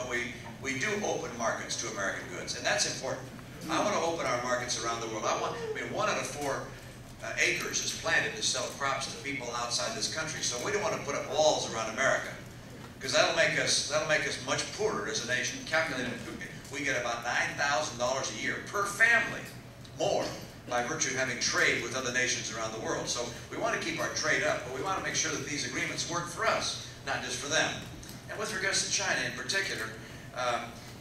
we do open markets to American goods, and that's important. I want to open our markets around the world. I mean, 1 out of 4 acres is planted to sell crops to people outside this country. So we don't want to put up walls around America, because that'll make us much poorer as a nation. Calculated, we get about $9,000 a year per family more by virtue of having trade with other nations around the world. So we want to keep our trade up, but we want to make sure that these agreements work for us, not just for them. And with regards to China in particular,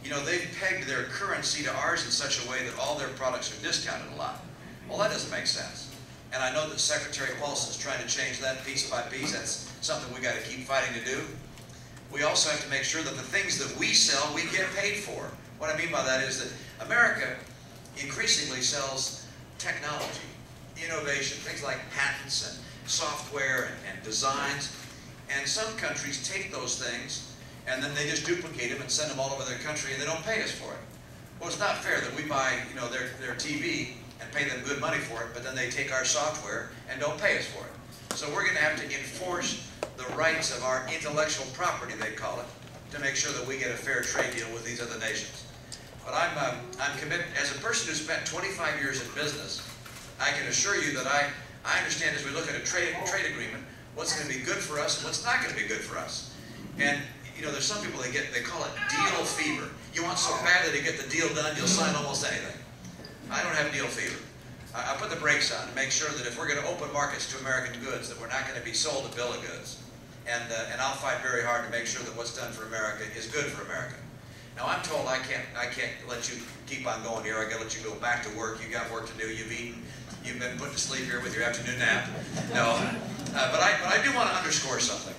you know, they've pegged their currency to ours in such a way that all their products are discounted a lot. Well, that doesn't make sense. And I know that Secretary Paulson's trying to change that piece by piece. That's something we got to keep fighting to do. We also have to make sure that the things that we sell, we get paid for. What I mean by that is that America increasingly sells technology, innovation, things like patents and software and designs. And some countries take those things and then they just duplicate them and send them all over their country and they don't pay us for it. Well, it's not fair that we buy, you know, their TV and pay them good money for it, but then they take our software and don't pay us for it. So we're going to have to enforce the rights of our intellectual property, they call it, to make sure that we get a fair trade deal with these other nations. But I'm committed, as a person who spent 25 years in business, I can assure you that I understand as we look at a trade agreement, what's going to be good for us and what's not going to be good for us. And you know, there's some people they call it deal fever. You want so badly to get the deal done, you'll sign almost anything. I don't have deal fever. I put the brakes on to make sure that if we're going to open markets to American goods, that we're not going to be sold a bill of goods. And I'll fight very hard to make sure that what's done for America is good for America. Now I'm told I can't let you keep on going here. I got to let you go back to work. You got work to do. You've eaten. You've been put to sleep here with your afternoon nap. No, but I do want to underscore something,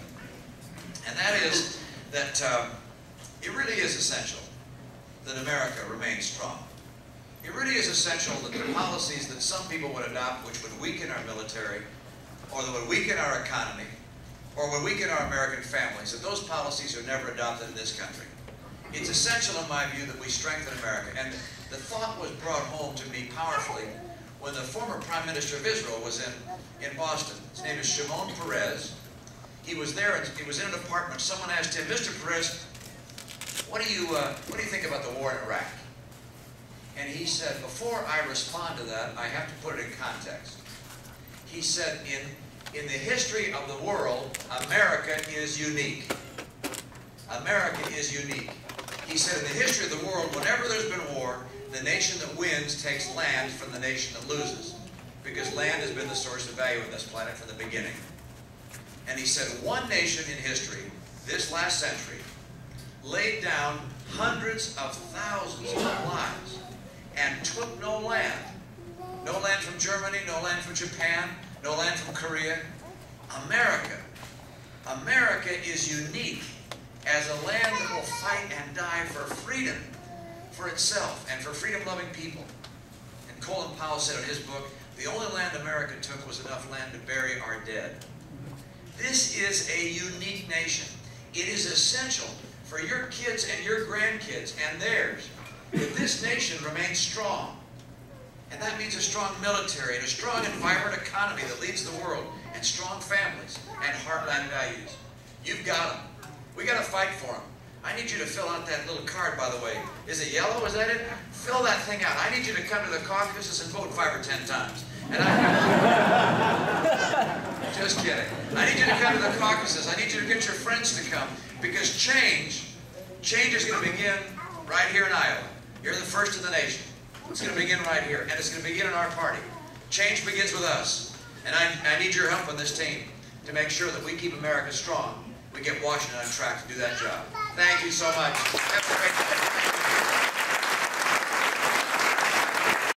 and that is that it really is essential that America remains strong. It really is essential that the policies that some people would adopt, which would weaken our military, or that would weaken our economy, or would weaken our American families, that those policies are never adopted in this country. It's essential, in my view, that we strengthen America. And the thought was brought home to me powerfully when the former Prime Minister of Israel was in Boston. His name is Shimon Peres. He was there, and he was in an apartment. Someone asked him, Mr. Peres, what do you think about the war in Iraq? And he said, before I respond to that, I have to put it in context. He said, in the history of the world, America is unique. America is unique. He said, in the history of the world, whenever there's been war, the nation that wins takes land from the nation that loses, because land has been the source of value on this planet from the beginning. And he said, one nation in history, this last century, laid down hundreds of thousands of lives and took no land. No land from Germany, no land from Japan, no land from Korea. America. America is unique as a land that will fight and die for freedom, for itself, and for freedom-loving people. And Colin Powell said in his book, the only land America took was enough land to bury our dead. This is a unique nation. It is essential for your kids and your grandkids and theirs that this nation remains strong. And that means a strong military and a strong and vibrant economy that leads the world, and strong families and heartland values. You've got them. We got to fight for them. I need you to fill out that little card, by the way. Is it yellow? Is that it? Fill that thing out. I need you to come to the caucuses and vote 5 or 10 times. And just kidding. I need you to come to the caucuses. I need you to get your friends to come, because change is going to begin right here in Iowa. You're the first in the nation. It's going to begin right here, and it's going to begin in our party. Change begins with us, and I need your help on this team to make sure that we keep America strong. We get Washington on track to do that job. Thank you so much. Have a great day.